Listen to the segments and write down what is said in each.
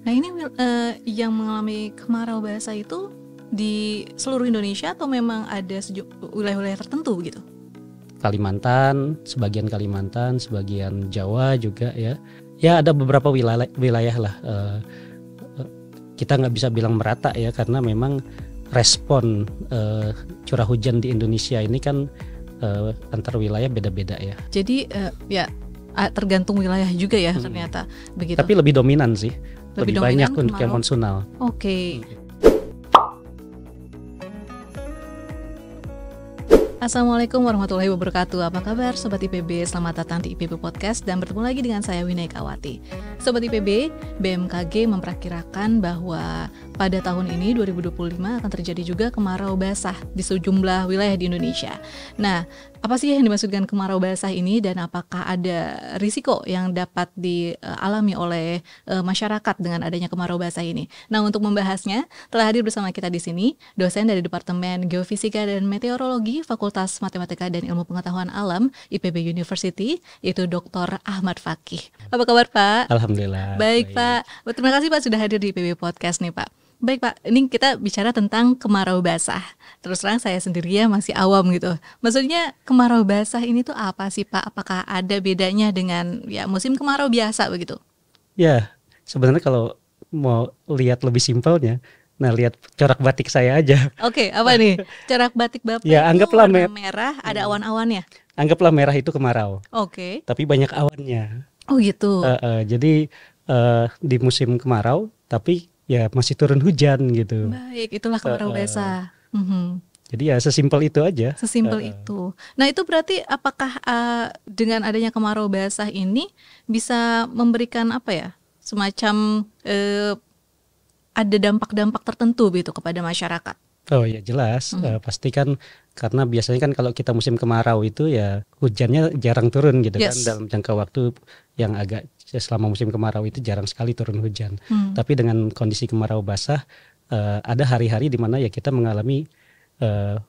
Nah ini yang mengalami kemarau basah itu di seluruh Indonesia atau memang ada wilayah-wilayah tertentu begitu? Kalimantan, sebagian Jawa juga ya. Ya ada beberapa wilayah lah. Kita nggak bisa bilang merata ya, karena memang respon curah hujan di Indonesia ini kan antar wilayah beda-beda ya. Jadi ya tergantung wilayah juga ya ternyata begitu. Tapi lebih dominan sih, lebih banyak untuk yang konsonal. Oke. Assalamualaikum warahmatullahi wabarakatuh. Apa kabar Sobat IPB? Selamat datang di IPB Podcast dan bertemu lagi dengan saya Winaikawati. Sobat IPB, BMKG memperkirakan bahwa pada tahun ini 2025 akan terjadi juga kemarau basah di sejumlah wilayah di Indonesia. Nah, apa sih yang dimaksudkan kemarau basah ini dan apakah ada risiko yang dapat dialami oleh masyarakat dengan adanya kemarau basah ini? Nah, untuk membahasnya telah hadir bersama kita di sini dosen dari Departemen Geofisika dan Meteorologi Fakultas Matematika dan Ilmu Pengetahuan Alam IPB University, yaitu Dr. Ahmad Fakih. Apa kabar Pak? Alhamdulillah. Baik Pak. Terima kasih Pak sudah hadir di IPB Podcast nih Pak. Baik Pak, ini kita bicara tentang kemarau basah. Terus terang saya sendiri ya masih awam gitu. Maksudnya kemarau basah ini tuh apa sih Pak? Apakah ada bedanya dengan ya musim kemarau biasa begitu? Ya, sebenarnya kalau mau lihat lebih simpelnya, nah lihat corak batik saya aja. Oke, apa nih? Corak batik Bapak ya, itu anggaplah warna merah, ada awan-awannya. Anggaplah merah itu kemarau. Oke. Tapi banyak awannya. Oh gitu. Jadi di musim kemarau, tapi ya masih turun hujan gitu. Baik, itulah kemarau basah. Jadi ya sesimpel itu aja. Sesimpel itu. Nah itu berarti apakah dengan adanya kemarau basah ini bisa memberikan apa ya, semacam ada dampak-dampak tertentu gitu kepada masyarakat? Oh ya jelas, pasti kan, karena biasanya kan kalau kita musim kemarau itu ya hujannya jarang turun gitu kan, dalam jangka waktu yang agak selama musim kemarau itu jarang sekali turun hujan. Tapi dengan kondisi kemarau basah, ada hari-hari di mana ya kita mengalami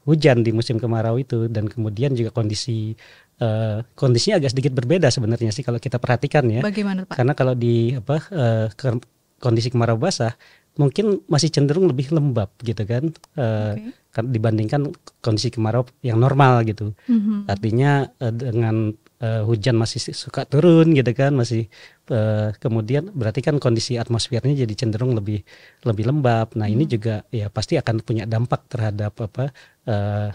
hujan di musim kemarau itu, dan kemudian juga kondisinya agak sedikit berbeda sebenarnya sih kalau kita perhatikan ya. Bagaimana Pak? Karena kalau di kondisi kemarau basah mungkin masih cenderung lebih lembab gitu kan, dibandingkan kondisi kemarau yang normal gitu. Artinya dengan hujan masih suka turun gitu kan, masih kemudian berarti kan kondisi atmosfernya jadi cenderung lebih lembab. Nah ini juga ya pasti akan punya dampak terhadap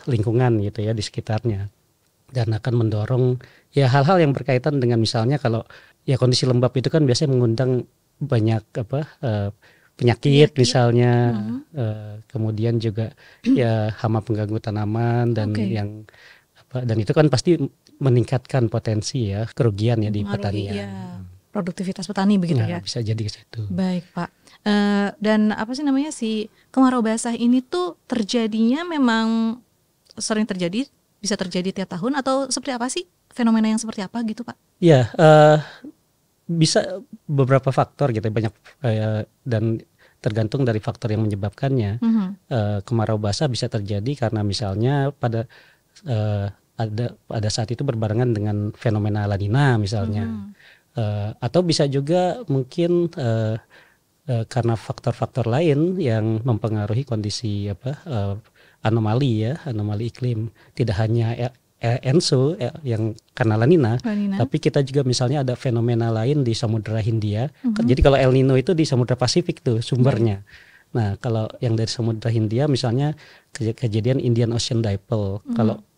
lingkungan gitu ya di sekitarnya, dan akan mendorong ya hal-hal yang berkaitan dengan misalnya kalau ya kondisi lembab itu kan biasanya mengundang banyak penyakit misalnya, kemudian juga ya hama pengganggu tanaman dan dan itu kan pasti meningkatkan potensi ya kerugian ya di pertanian. Iya. Produktivitas petani begitu ya. Bisa jadi ke situ. Baik Pak. Dan apa sih namanya si kemarau basah ini tuh terjadinya memang sering terjadi, bisa terjadi tiap tahun atau seperti apa sih, fenomena yang seperti apa gitu Pak? Ya. Bisa beberapa faktor gitu banyak, dan tergantung dari faktor yang menyebabkannya. Kemarau basah bisa terjadi karena misalnya pada saat itu berbarengan dengan fenomena La Nina misalnya, atau bisa juga mungkin karena faktor-faktor lain yang mempengaruhi kondisi anomali iklim, tidak hanya ENSO yang karena La Nina, tapi kita juga misalnya ada fenomena lain di Samudra Hindia. Jadi kalau El Nino itu di Samudra Pasifik tuh sumbernya. Nah kalau yang dari Samudra Hindia misalnya kejadian Indian Ocean Dipole,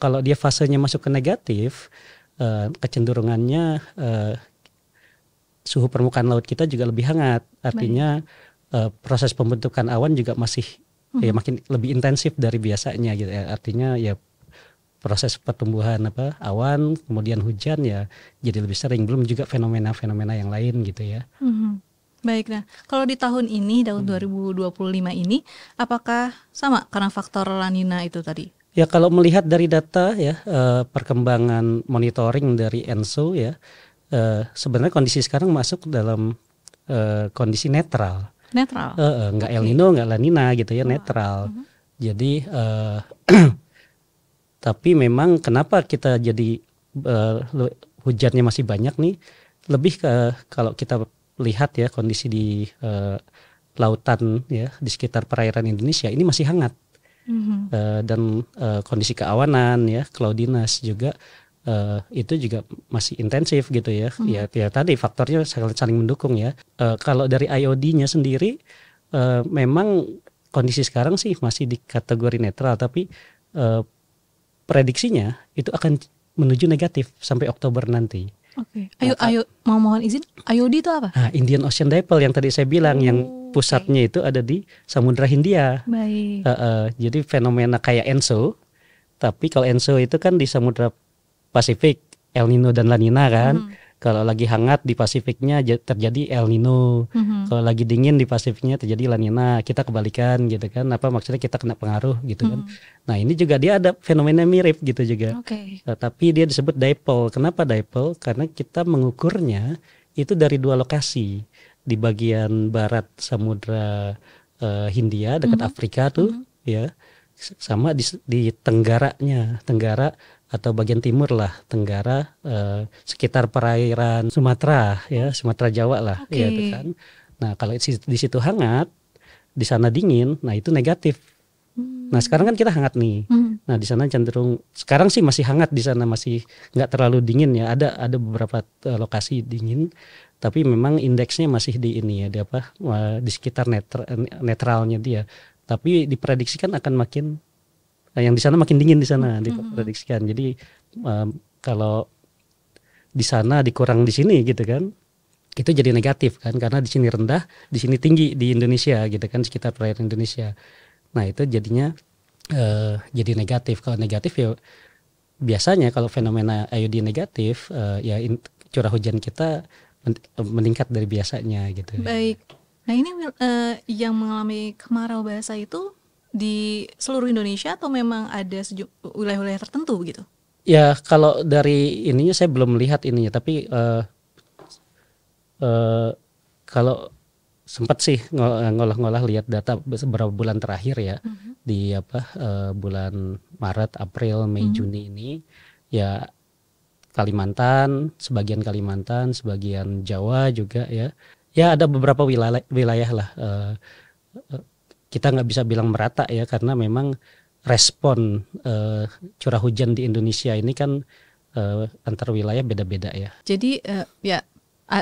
kalau dia fasenya masuk ke negatif, kecenderungannya suhu permukaan laut kita juga lebih hangat. Artinya proses pembentukan awan juga masih ya makin lebih intensif dari biasanya gitu ya. Artinya ya proses pertumbuhan awan kemudian hujan ya jadi lebih sering, belum juga fenomena-fenomena yang lain gitu ya. Baik, nah kalau di tahun ini, tahun 2025 ini apakah sama karena faktor La Nina itu tadi? Ya kalau melihat dari data ya, perkembangan monitoring dari ENSO ya, sebenarnya kondisi sekarang masuk dalam kondisi netral. Nggak El Nino, nggak La Nina gitu ya, netral. Jadi tapi memang kenapa kita jadi hujannya masih banyak nih, lebih ke kalau kita lihat ya kondisi di lautan ya di sekitar perairan Indonesia ini masih hangat. Dan kondisi keawanan ya cloudiness juga itu juga masih intensif gitu ya. Ya tadi faktornya saling mendukung ya. Kalau dari IOD-nya sendiri memang kondisi sekarang sih masih di kategori netral, tapi prediksinya itu akan menuju negatif sampai Oktober nanti. Oke. Ayo mohon izin. IOD itu apa? Nah, Indian Ocean Dipole yang tadi saya bilang yang pusatnya itu ada di Samudra Hindia. Baik. Jadi fenomena kayak ENSO, tapi kalau ENSO itu kan di Samudra Pasifik, El Nino dan La Nina kan. Kalau lagi hangat di Pasifiknya terjadi El Nino. Kalau lagi dingin di Pasifiknya terjadi La Nina. Kita kebalikan gitu kan. Apa maksudnya kita kena pengaruh gitu kan. Nah ini juga dia ada fenomena mirip gitu juga. Tapi dia disebut dipole. Kenapa dipole? Karena kita mengukurnya itu dari dua lokasi. Di bagian barat Samudra Hindia dekat Afrika tuh ya. Sama di Tenggara atau bagian timur lah Tenggara sekitar perairan Sumatera ya Sumatera Jawa lah ya kan. Nah kalau di situ hangat di sana dingin, nah itu negatif. Nah sekarang kan kita hangat nih. Nah di sana cenderung sekarang sih masih hangat di sana, masih nggak terlalu dingin ya. Ada beberapa lokasi dingin, tapi memang indeksnya masih di ini ya, di sekitar netralnya dia. Tapi diprediksikan akan makin yang di sana makin dingin di sana diprediksikan. Jadi kalau di sana dikurang di sini gitu kan, itu jadi negatif kan karena di sini rendah, di sini tinggi di Indonesia gitu kan sekitar perairan Indonesia. Nah itu jadinya jadi negatif. Kalau negatif ya biasanya kalau fenomena IOD negatif ya curah hujan kita meningkat dari biasanya gitu. Baik. Nah ini yang mengalami kemarau basah itu di seluruh Indonesia atau memang ada wilayah-wilayah tertentu begitu? Ya kalau dari ininya saya belum melihat ininya, tapi kalau sempat sih ngolah-ngolah lihat data beberapa bulan terakhir ya di bulan Maret, April, Mei, Juni ini ya Kalimantan, sebagian Jawa juga ya ada beberapa wilayah lah. Kita nggak bisa bilang merata ya karena memang respon curah hujan di Indonesia ini kan antar wilayah beda-beda ya. Jadi ya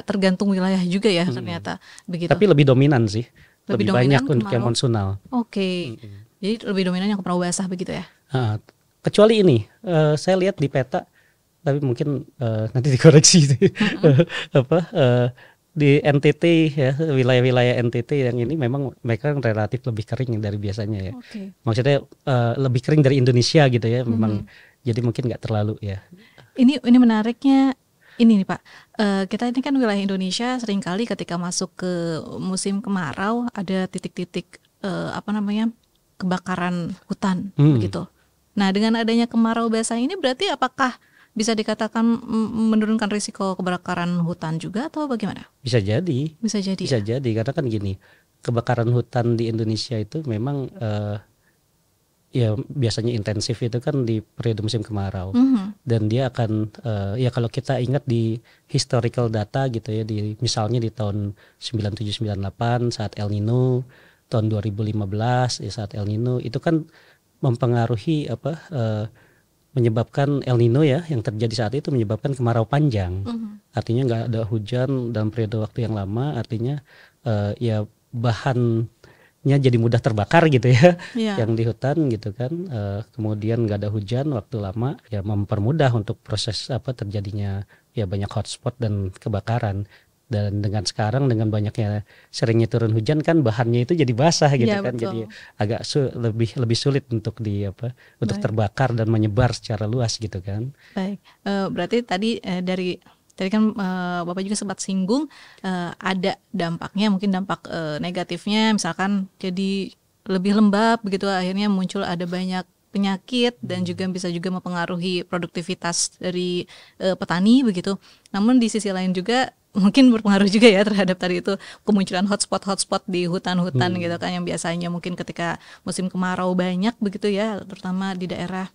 tergantung wilayah juga ya ternyata begitu. Tapi lebih dominan sih, lebih banyak untuk yang monsunal. Jadi lebih dominan yang kemarau basah begitu ya. Kecuali ini saya lihat di peta, tapi mungkin nanti dikoreksi di NTT ya, wilayah-wilayah NTT yang ini memang mereka relatif lebih kering dari biasanya ya. Maksudnya lebih kering dari Indonesia gitu ya, memang jadi mungkin nggak terlalu ya. Ini menariknya ini nih Pak, kita ini kan wilayah Indonesia seringkali ketika masuk ke musim kemarau ada titik-titik kebakaran hutan begitu. Nah dengan adanya kemarau basah ini berarti apakah bisa dikatakan menurunkan risiko kebakaran hutan juga atau bagaimana? Bisa jadi. Bisa jadi karena kan gini, kebakaran hutan di Indonesia itu memang ya biasanya intensif itu kan di periode musim kemarau. Dan dia akan ya kalau kita ingat di historical data gitu ya, misalnya di tahun 97-98 saat El Nino, tahun 2015 ya saat El Nino itu kan mempengaruhi menyebabkan El Nino ya yang terjadi saat itu menyebabkan kemarau panjang. Artinya nggak ada hujan dalam periode waktu yang lama, artinya ya bahannya jadi mudah terbakar gitu ya, yang di hutan gitu kan. Kemudian nggak ada hujan waktu lama ya mempermudah untuk proses terjadinya ya banyak hotspot dan kebakaran. Dan dengan sekarang dengan banyaknya seringnya turun hujan kan bahannya itu jadi basah gitu kan, betul. Jadi agak lebih sulit untuk untuk terbakar dan menyebar secara luas gitu kan. Baik, berarti tadi kan Bapak juga sempat singgung ada dampaknya, mungkin dampak negatifnya misalkan jadi lebih lembab begitu, akhirnya muncul ada banyak penyakit dan juga bisa juga mempengaruhi produktivitas dari petani begitu. Namun di sisi lain juga mungkin berpengaruh juga ya terhadap tadi itu kemunculan hotspot di hutan-hutan gitu kan, yang biasanya mungkin ketika musim kemarau banyak begitu ya, terutama di daerah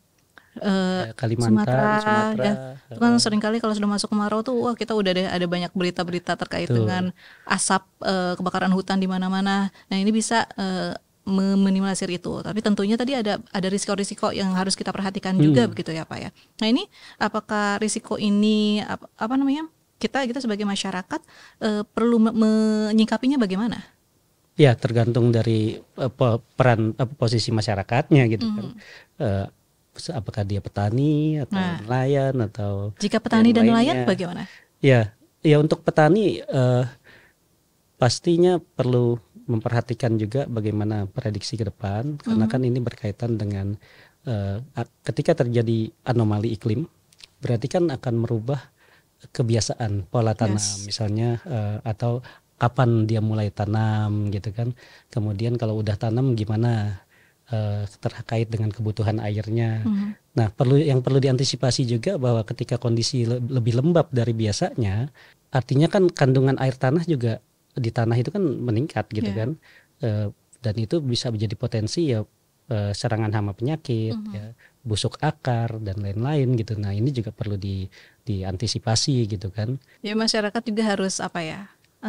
Kalimantan, Sumatera, Sumatera. ya. Itu kan seringkali kalau sudah masuk kemarau tuh, wah kita udah ada banyak berita-berita terkait dengan asap kebakaran hutan di mana-mana. Nah ini bisa meminimalisir itu. Tapi tentunya tadi ada risiko-risiko yang harus kita perhatikan juga begitu ya Pak ya. Nah ini apakah risiko ini apa namanya kita sebagai masyarakat perlu menyikapinya bagaimana? Ya tergantung dari peran posisi masyarakatnya gitu kan. Apakah dia petani atau nelayan atau jika petani dan nelayan bagaimana? Ya untuk petani pastinya perlu memperhatikan juga bagaimana prediksi ke depan karena kan ini berkaitan dengan ketika terjadi anomali iklim berarti kan akan merubah kebiasaan pola tanam misalnya atau kapan dia mulai tanam gitu kan. Kemudian kalau udah tanam gimana terkait dengan kebutuhan airnya. Nah, yang perlu diantisipasi juga bahwa ketika kondisi lebih lembab dari biasanya, artinya kan kandungan air tanah juga di tanah itu kan meningkat gitu kan. Dan itu bisa menjadi potensi ya serangan hama penyakit, ya, busuk akar dan lain-lain gitu. Nah, ini juga perlu diantisipasi gitu kan. Ya masyarakat juga harus apa ya?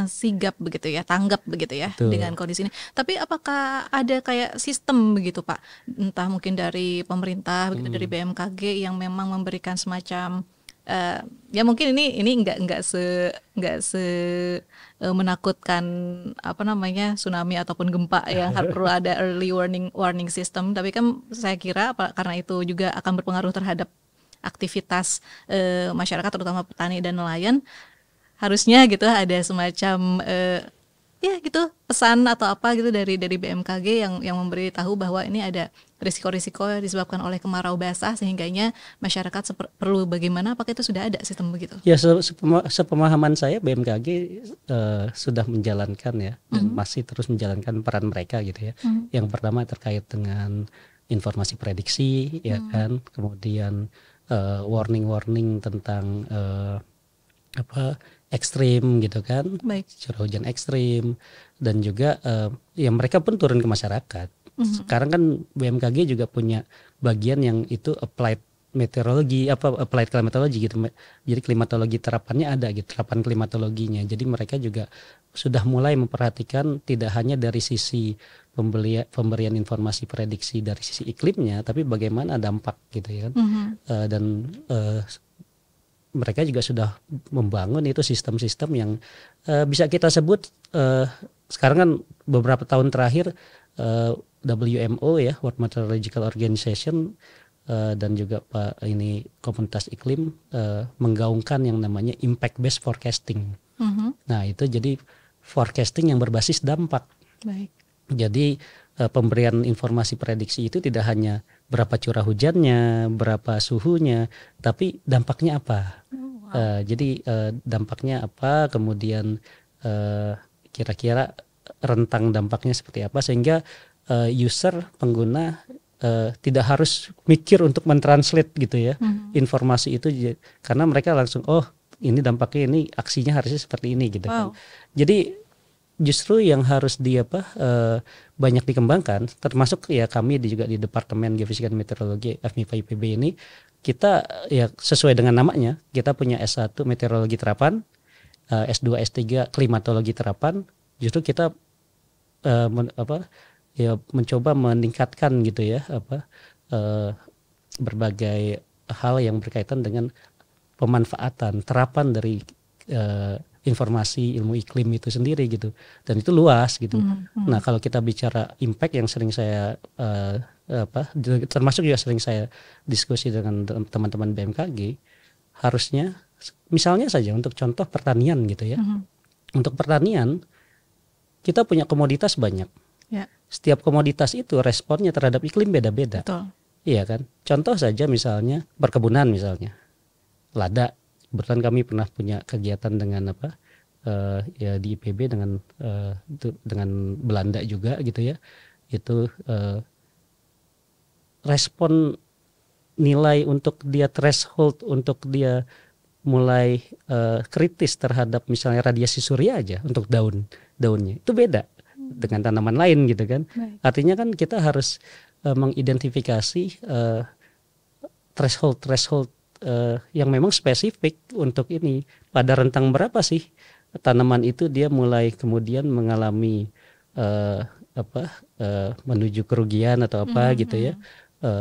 Sigap begitu ya, tanggap begitu ya. Betul. Dengan kondisi ini. Tapi apakah ada kayak sistem begitu Pak, entah mungkin dari pemerintah begitu dari BMKG yang memang memberikan semacam ya mungkin ini nggak se menakutkan apa namanya tsunami ataupun gempa yang perlu ada early warning system. Tapi kan saya kira karena itu juga akan berpengaruh terhadap aktivitas masyarakat terutama petani dan nelayan. Harusnya gitu ada semacam ya gitu pesan atau apa gitu dari BMKG yang memberi tahu bahwa ini ada risiko-risiko disebabkan oleh kemarau basah sehingganya masyarakat perlu bagaimana, apakah itu sudah ada sistem begitu? Ya sepemahaman saya BMKG sudah menjalankan ya dan masih terus menjalankan peran mereka gitu ya. Yang pertama terkait dengan informasi prediksi ya kan, kemudian warning tentang ekstrim gitu kan, curah hujan ekstrim dan juga ya mereka pun turun ke masyarakat. Sekarang kan BMKG juga punya bagian yang itu applied meteorologi applied climatology gitu. Jadi klimatologi terapannya ada gitu, terapan klimatologinya. Jadi mereka juga sudah mulai memperhatikan tidak hanya dari sisi pemberian informasi prediksi dari sisi iklimnya, tapi bagaimana dampak gitu ya kan. Dan mereka juga sudah membangun itu sistem-sistem yang bisa kita sebut sekarang kan beberapa tahun terakhir WMO ya, World Meteorological Organization dan juga komunitas iklim menggaungkan yang namanya impact based forecasting. Nah itu jadi forecasting yang berbasis dampak. Jadi pemberian informasi prediksi itu tidak hanya berapa curah hujannya, berapa suhunya, tapi dampaknya apa. Jadi dampaknya apa, kemudian kira-kira rentang dampaknya seperti apa, sehingga user pengguna tidak harus mikir untuk mentranslate gitu ya informasi itu, karena mereka langsung ini dampaknya, ini aksinya harusnya seperti ini gitu kan. Jadi justru yang harus banyak dikembangkan, termasuk ya kami juga di Departemen Geofisika dan Meteorologi FMIPA IPB ini, kita ya sesuai dengan namanya, kita punya S1 Meteorologi Terapan, S2 S3 Klimatologi Terapan. Justru kita mencoba meningkatkan gitu ya berbagai hal yang berkaitan dengan pemanfaatan terapan dari informasi ilmu iklim itu sendiri gitu, dan itu luas gitu. Nah kalau kita bicara impact yang sering saya termasuk juga sering saya diskusi dengan teman-teman BMKG, harusnya misalnya saja untuk contoh pertanian gitu ya. Untuk pertanian kita punya komoditas banyak. Setiap komoditas itu responnya terhadap iklim beda-beda. Iya kan? Contoh saja misalnya perkebunan, misalnya lada. Kebetulan kami pernah punya kegiatan dengan ya di IPB dengan Belanda juga gitu ya. Itu respon nilai untuk dia threshold untuk dia mulai kritis terhadap misalnya radiasi surya aja untuk daunnya itu beda dengan tanaman lain gitu kan. Artinya kan kita harus mengidentifikasi threshold yang memang spesifik untuk ini. Pada rentang berapa sih tanaman itu dia mulai kemudian mengalami menuju kerugian atau apa gitu ya,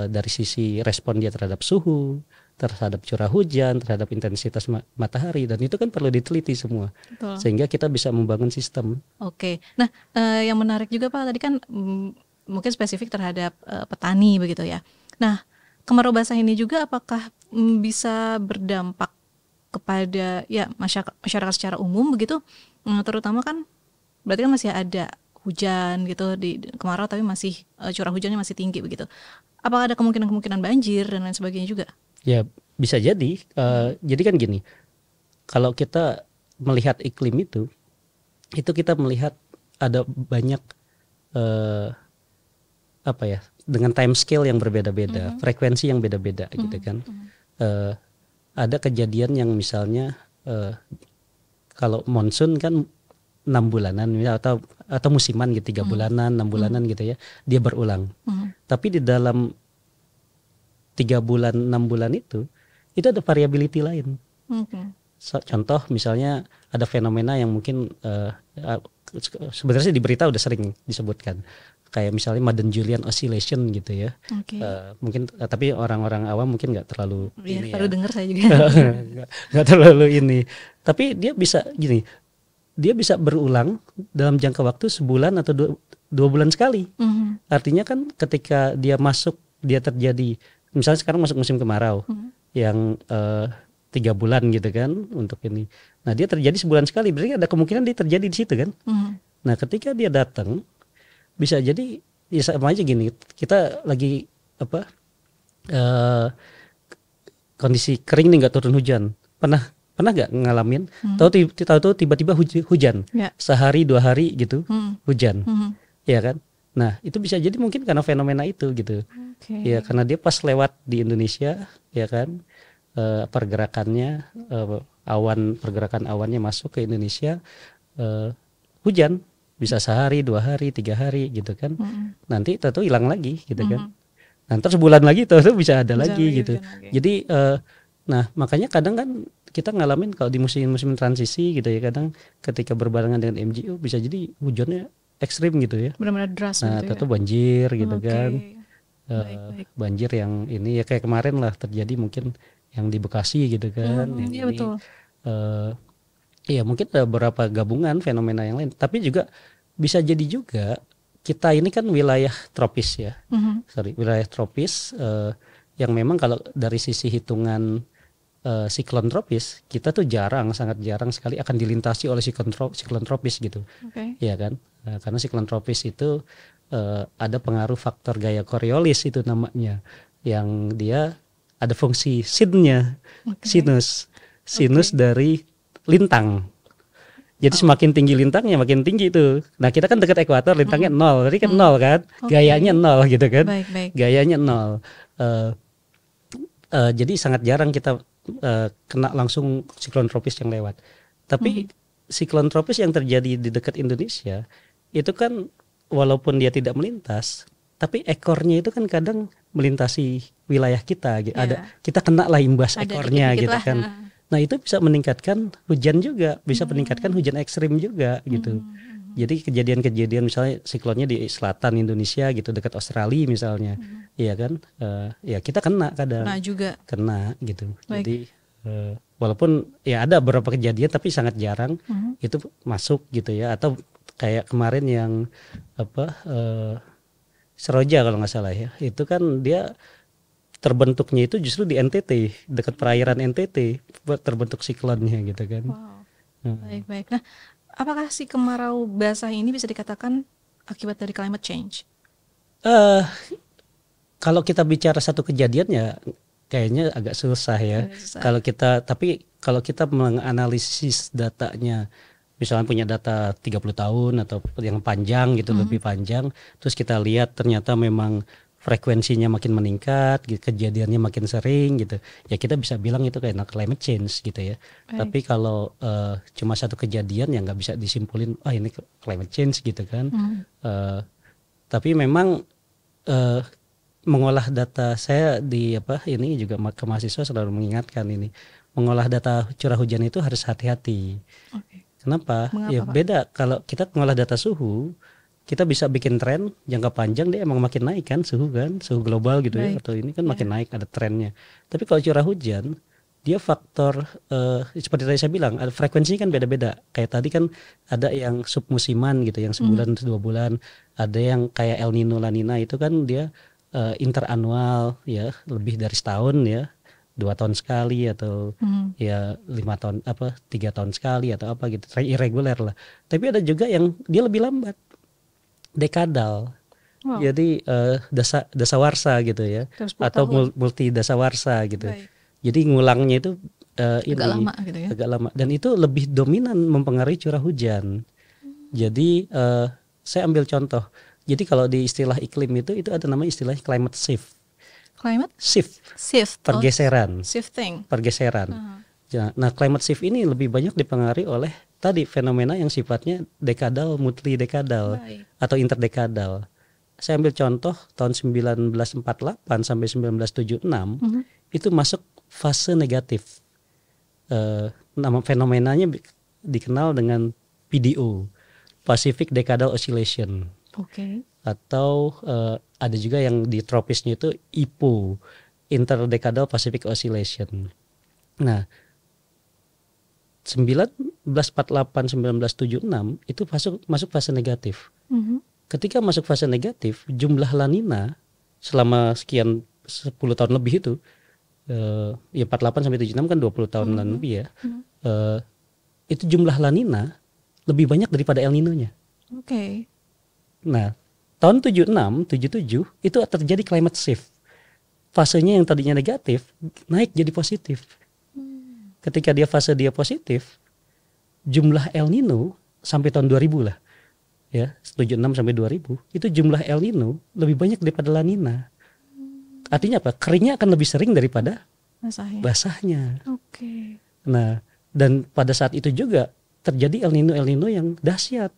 dari sisi respon dia terhadap suhu, terhadap curah hujan, terhadap intensitas matahari, dan itu kan perlu diteliti semua. Betul. Sehingga kita bisa membangun sistem. Oke, nah yang menarik juga Pak tadi kan mungkin spesifik terhadap petani begitu ya. Nah, kemarau basah ini juga apakah bisa berdampak kepada ya masyarakat secara umum begitu, terutama kan berarti kan masih ada hujan gitu di kemarau tapi masih curah hujannya masih tinggi begitu. Apakah ada kemungkinan banjir dan lain sebagainya juga? Ya bisa jadi. Jadi kan gini, kalau kita melihat iklim itu kita melihat ada banyak dengan time scale yang berbeda-beda, frekuensi yang beda-beda gitu kan. Ada kejadian yang misalnya kalau monsun kan 6 bulanan atau musiman gitu, 3 bulanan, 6 bulanan gitu ya, dia berulang. Tapi di dalam 3 bulan, 6 bulan itu ada variability lain. Contoh misalnya ada fenomena yang mungkin sebenarnya di berita udah sering disebutkan, kayak misalnya Madden-Julian oscillation gitu ya. Mungkin tapi orang-orang awam mungkin nggak terlalu baru dengar saya juga. nggak terlalu ini. Tapi dia bisa gini, dia bisa berulang dalam jangka waktu sebulan atau 2 bulan sekali. Artinya kan ketika dia terjadi, misalnya sekarang masuk musim kemarau yang 3 bulan gitu kan untuk ini. Nah dia terjadi sebulan sekali, berarti ada kemungkinan dia terjadi di situ kan. Nah ketika dia datang, bisa jadi ya sama aja gini, kita lagi kondisi kering nih, nggak turun hujan. Pernah nggak ngalamin? Tahu tiba-tiba hujan sehari 2 hari gitu, hujan, ya kan? Nah itu bisa jadi mungkin karena fenomena itu gitu, ya karena dia pas lewat di Indonesia, ya kan, pergerakan awannya masuk ke Indonesia, hujan. Bisa sehari, 2 hari, 3 hari gitu kan. Nanti tahu hilang lagi gitu kan. Nanti sebulan lagi tahu bisa ada lagi gitu. Jadi nah makanya kadang kan kita ngalamin kalau di musim transisi gitu ya, kadang ketika berbarengan dengan MGO bisa jadi hujannya ekstrim gitu ya. Benar-benar deras gitu ya. Tahu banjir gitu kan. Banjir yang ini ya kayak kemarin lah terjadi mungkin yang di Bekasi gitu kan. Iya betul. Iya mungkin ada beberapa gabungan fenomena yang lain, tapi juga bisa jadi juga kita ini kan wilayah tropis ya, wilayah tropis yang memang kalau dari sisi hitungan siklon tropis kita tuh sangat jarang sekali akan dilintasi oleh siklon tropis gitu, ya kan, karena siklon tropis itu ada pengaruh faktor gaya Coriolis itu namanya, yang dia ada fungsi sinus dari lintang. Jadi semakin tinggi lintangnya makin tinggi itu. Nah kita kan dekat ekuator, lintangnya 0, berarti kan 0 kan, gayanya 0 gitu kan, gayanya 0. Jadi sangat jarang kita kena langsung siklon tropis yang lewat. Tapi siklon tropis yang terjadi di dekat Indonesia itu kan walaupun dia tidak melintas, tapi ekornya itu kan kadang melintasi wilayah kita. Kita kena lah imbas ekornya gitu kan. Nah itu bisa meningkatkan hujan juga, bisa meningkatkan hujan ekstrim juga gitu. Jadi kejadian-kejadian misalnya siklonnya di selatan Indonesia gitu, dekat Australia misalnya, iya kan, ya kita kena kadang, kena gitu. Baik. Jadi walaupun ya ada beberapa kejadian tapi sangat jarang itu masuk gitu ya. Atau kayak kemarin yang Seroja kalau nggak salah ya, itu kan dia terbentuknya itu justru di NTT, dekat perairan NTT terbentuk siklonnya gitu kan. Baik. Nah, apakah si kemarau basah ini bisa dikatakan akibat dari climate change? Kalau kita bicara satu kejadian ya kayaknya agak susah ya. Kalau kita menganalisis datanya, misalnya punya data 30 tahun atau yang panjang gitu, lebih panjang, terus kita lihat ternyata memang frekuensinya makin meningkat, kejadiannya makin sering gitu, ya kita bisa bilang itu kayak climate change gitu ya. Tapi kalau cuma satu kejadian ya nggak bisa disimpulin ini climate change gitu kan. Tapi memang mengolah data saya di ini juga ke mahasiswa selalu mengingatkan ini, mengolah data curah hujan itu harus hati-hati. Kenapa? Mengapa, Ya Pak? beda kalau kita mengolah data suhu, kita bisa bikin tren jangka panjang, dia emang makin naik kan suhu global gitu ya, atau ini kan makin naik, ada trennya. Tapi kalau curah hujan, dia faktor seperti tadi saya bilang, ada frekuensinya kan beda-beda. Kayak tadi kan ada yang submusiman gitu, yang sebulan 2 bulan, ada yang kayak El Nino La Nina, itu kan dia interanual ya, lebih dari setahun ya, 2 tahun sekali atau ya 5 tahun 3 tahun sekali atau apa gitu, irregular lah. Tapi ada juga yang dia lebih lambat, dekadal. Jadi dasawarsa gitu ya, atau multi dasawarsa gitu. Jadi ngulangnya itu agak lama dan itu lebih dominan mempengaruhi curah hujan. Jadi saya ambil contoh. Jadi kalau di istilah iklim itu ada namanya istilah climate shift. Climate shift. Pergeseran. Shifting. Pergeseran. Nah, climate shift ini lebih banyak dipengaruhi oleh tadi fenomena yang sifatnya dekadal, multidekadal atau interdekadal. Saya ambil contoh tahun 1948 sampai 1976 itu masuk fase negatif. Nama fenomenanya dikenal dengan PDO, Pacific Decadal Oscillation. Atau ada juga yang di tropisnya itu IPO, Interdecadal Pacific Oscillation. Nah, 1948-1976 itu masuk fase negatif. Ketika masuk fase negatif, jumlah La Nina selama sekian 10 tahun lebih itu, ya 48 sampai 76 kan 20 tahun lebih ya. Itu jumlah La Nina lebih banyak daripada El Nino-nya. Nah, tahun 76, 77 itu terjadi climate shift. Fasenya yang tadinya negatif naik jadi positif. Ketika fase dia positif, jumlah El Nino sampai tahun 2000 lah. Ya, 76 sampai 2000, itu jumlah El Nino lebih banyak daripada La Nina. Artinya apa? Keringnya akan lebih sering daripada basahnya. Nah, dan pada saat itu juga terjadi El Nino yang dahsyat.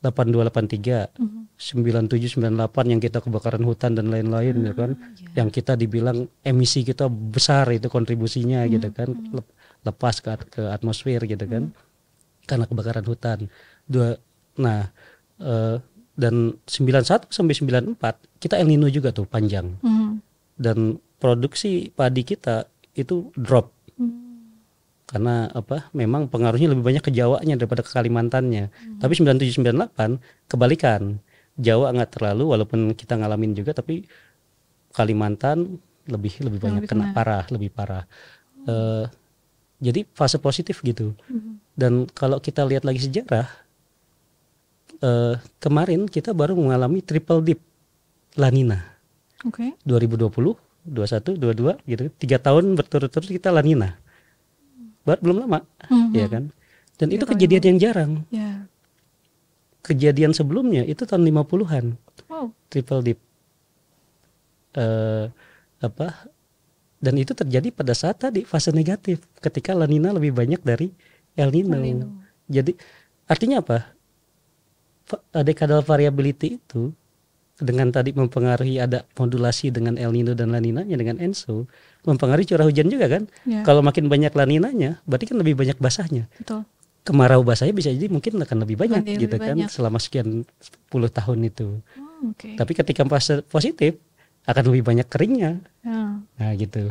8283, 97, 98 yang kita kebakaran hutan dan lain-lain ya kan. Yang kita dibilang emisi kita besar itu kontribusinya gitu kan. Lepas ke atmosfer gitu kan. Karena kebakaran hutan. Dan 91 sampai 94 kita El Nino juga tuh panjang. Dan produksi padi kita itu drop. Karena memang pengaruhnya lebih banyak ke Jawanya daripada ke Kalimantannya. Tapi 97-98 kebalikan. Jawa nggak terlalu, walaupun kita ngalamin juga, tapi Kalimantan lebih banyak kena lebih parah. Jadi fase positif gitu. Dan kalau kita lihat lagi sejarah, kemarin kita baru mengalami triple dip La Nina. 2020, 21, 22 gitu. 3 tahun berturut-turut kita La Nina. Belum lama, ya kan? Dan itu kejadian yang jarang. Kejadian sebelumnya itu tahun 50-an. Triple dip. Dan itu terjadi pada saat tadi fase negatif, ketika La Nina lebih banyak dari El Nino. Jadi artinya apa? Decadal variability itu dengan tadi mempengaruhi, ada modulasi dengan El Nino dan La Ninanya dengan ENSO, mempengaruhi curah hujan juga kan. Kalau makin banyak La Ninanya berarti kan lebih banyak basahnya. Kemarau basahnya bisa jadi mungkin akan lebih banyak gitu kan selama sekian puluh tahun itu. Tapi ketika fase positif akan lebih banyak keringnya. Nah gitu.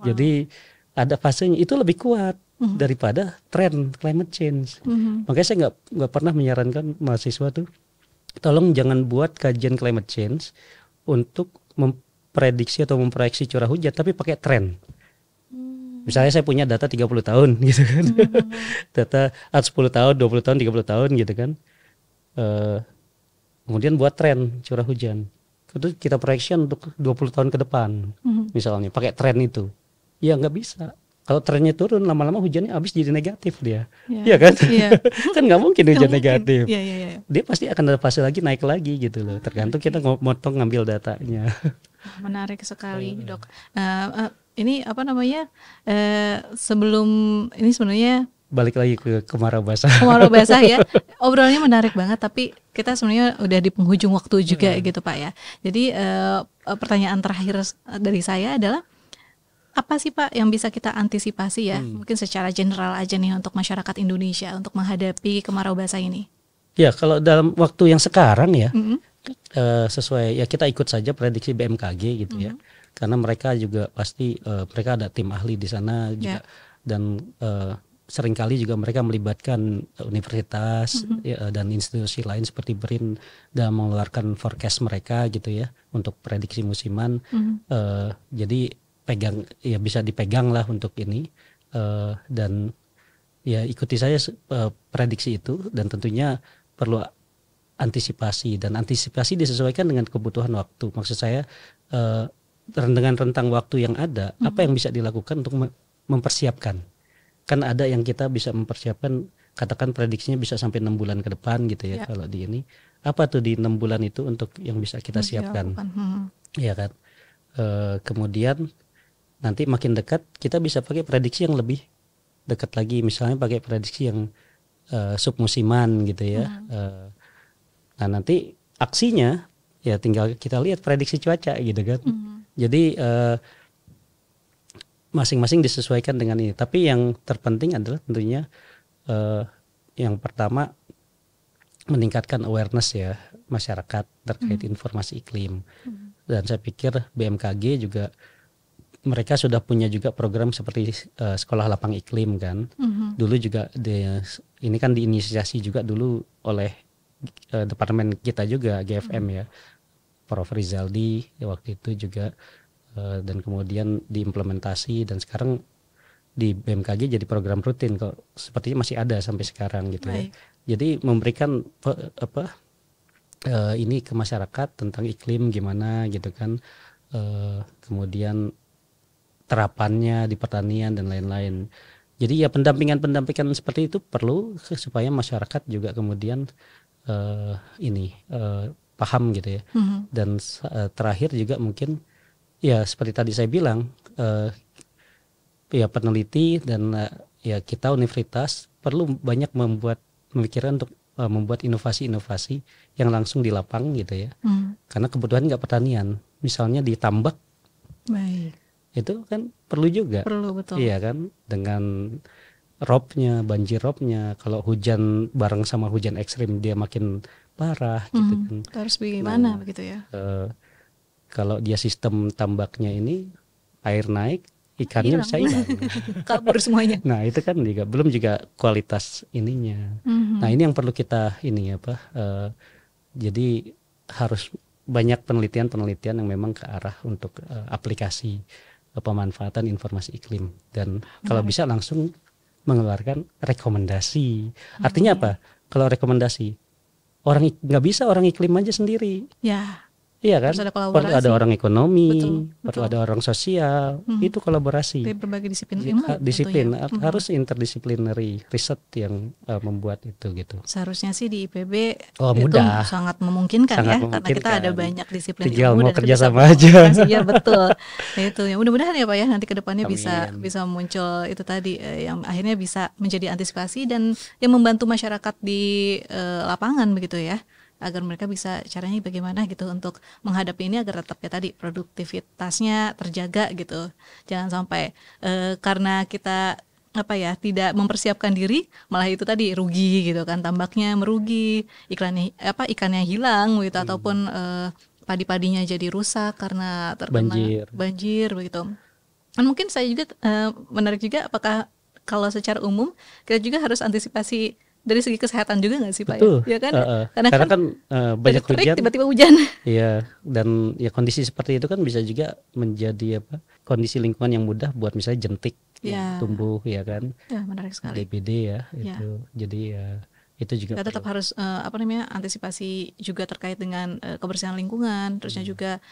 Jadi ada fasenya itu lebih kuat daripada tren climate change. Makanya saya nggak pernah menyarankan mahasiswa tuh, tolong jangan buat kajian climate change untuk memprediksi atau memproyeksi curah hujan, tapi pakai tren. Misalnya saya punya data 30 tahun gitu kan. Data 10 tahun, 20 tahun, 30 tahun gitu kan. Kemudian buat tren curah hujan. Itu kita proyeksi untuk 20 tahun ke depan. Misalnya pakai tren itu. Ya nggak bisa. Kalau trennya turun, lama-lama hujannya habis jadi negatif dia. Iya kan? Kan nggak mungkin hujan negatif. Dia pasti akan ada fase lagi, naik lagi gitu loh. Tergantung kita motong ngambil datanya. Menarik sekali, Dok. Ini apa namanya? Sebelum ini sebenarnya balik lagi ke kemarau basah. Kemarau basah ya. Obrolannya menarik banget, tapi kita sebenarnya udah di penghujung waktu juga gitu Pak ya. Jadi pertanyaan terakhir dari saya adalah apa sih Pak yang bisa kita antisipasi ya? Mungkin secara general aja nih untuk masyarakat Indonesia untuk menghadapi kemarau basah ini. Ya kalau dalam waktu yang sekarang ya, sesuai ya kita ikut saja prediksi BMKG gitu ya. Karena mereka juga pasti mereka ada tim ahli di sana juga dan seringkali juga mereka melibatkan universitas dan institusi lain seperti BRIN dalam mengeluarkan forecast mereka gitu ya untuk prediksi musiman. Jadi bisa dipegang lah untuk ini dan ya ikuti saja prediksi itu dan tentunya perlu antisipasi dan antisipasi disesuaikan dengan kebutuhan waktu. Maksud saya dengan rentang waktu yang ada apa yang bisa dilakukan untuk mempersiapkan. Kan ada yang kita bisa mempersiapkan, katakan prediksinya bisa sampai 6 bulan ke depan gitu ya. Kalau di ini apa tuh di 6 bulan itu untuk yang bisa kita siapkan, ya kan. Kemudian nanti makin dekat kita bisa pakai prediksi yang lebih dekat lagi, misalnya pakai prediksi yang submusiman gitu ya. Nah nanti aksinya ya tinggal kita lihat prediksi cuaca gitu kan. Jadi masing-masing disesuaikan dengan ini. Tapi yang terpenting adalah tentunya yang pertama meningkatkan awareness ya masyarakat terkait informasi iklim. Dan saya pikir BMKG juga mereka sudah punya juga program seperti sekolah lapang iklim kan. Dulu juga ini kan diinisiasi juga dulu oleh departemen kita juga GFM ya, Prof Rizaldi ya, waktu itu juga dan kemudian diimplementasi dan sekarang di BMKG jadi program rutin kok, sepertinya masih ada sampai sekarang gitu ya. Jadi memberikan ini ke masyarakat tentang iklim gimana gitu kan, kemudian terapannya di pertanian dan lain-lain. Jadi ya pendampingan seperti itu perlu supaya masyarakat juga kemudian paham gitu ya. Dan terakhir juga mungkin ya seperti tadi saya bilang ya peneliti dan ya kita universitas perlu banyak memikirkan untuk membuat inovasi-inovasi yang langsung di lapang gitu ya. Karena kebutuhan nggak pertanian, misalnya di tambak, itu kan perlu juga. Perlu, betul. Iya kan, dengan robnya, banjir robnya, kalau hujan bareng sama hujan ekstrim dia makin parah gitu kan. Harus bagaimana begitu ya? Kalau dia sistem tambaknya ini air naik, ikannya bisa hilang, kabur semuanya. Nah itu kan juga belum juga kualitas ininya. Nah ini yang perlu kita jadi harus banyak penelitian yang memang ke arah untuk aplikasi pemanfaatan informasi iklim dan kalau bisa langsung mengeluarkan rekomendasi. Artinya apa? Kalau rekomendasi nggak bisa orang iklim aja sendiri. Ya. Iya kan, perlu ada orang ekonomi, perlu ada orang sosial, itu kolaborasi. Dari berbagai disiplin ilmu. Disiplin harus interdisciplinary riset yang membuat itu gitu. Seharusnya sih di IPB itu sangat memungkinkan karena kita ada banyak disiplin tinggal ilmu mau kerja sama aja. Iya betul. Itu ya mudah-mudahan ya Pak ya nanti kedepannya bisa muncul itu tadi yang akhirnya bisa menjadi antisipasi dan yang membantu masyarakat di lapangan begitu ya. Agar mereka bisa caranya bagaimana gitu untuk menghadapi ini agar tetap ya tadi produktivitasnya terjaga gitu. Jangan sampai karena kita tidak mempersiapkan diri malah itu tadi rugi gitu kan, tambaknya merugi, ikannya hilang gitu ataupun padi-padinya jadi rusak karena terkena banjir begitu. Dan mungkin saya juga menarik juga apakah kalau secara umum kita juga harus antisipasi dari segi kesehatan juga nggak sih Pak? Betul. Ya kan? Karena kan banyak hujan, tiba-tiba hujan. Iya, dan ya kondisi seperti itu kan bisa juga menjadi kondisi lingkungan yang mudah buat misalnya jentik tumbuh ya kan. Ya, menarik sekali. DBD ya itu. Jadi ya itu juga kita tetap harus antisipasi juga terkait dengan kebersihan lingkungan, terusnya juga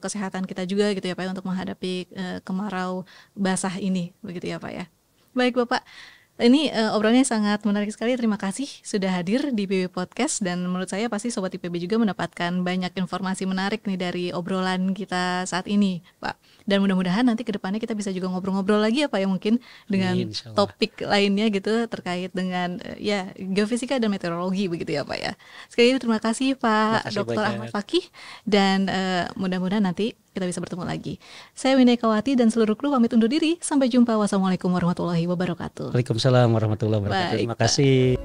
kesehatan kita juga gitu ya Pak untuk menghadapi kemarau basah ini begitu ya Pak ya. Baik Bapak. Ini obrolannya sangat menarik sekali. Terima kasih sudah hadir di IPB Podcast, dan menurut saya pasti Sobat IPB juga mendapatkan banyak informasi menarik nih dari obrolan kita saat ini, Pak. Dan mudah-mudahan nanti ke depannya kita bisa juga ngobrol-ngobrol lagi ya Pak ya, mungkin dengan topik lainnya gitu terkait dengan ya geofisika dan meteorologi begitu ya Pak ya. Sekali lagi terima kasih Pak Dr. Ahmad Fakih, dan mudah-mudahan nanti kita bisa bertemu lagi. Saya Winai Kawati dan seluruh kru pamit undur diri. Sampai jumpa. Wassalamualaikum warahmatullahi wabarakatuh. Waalaikumsalam warahmatullahi wabarakatuh. Terima kasih.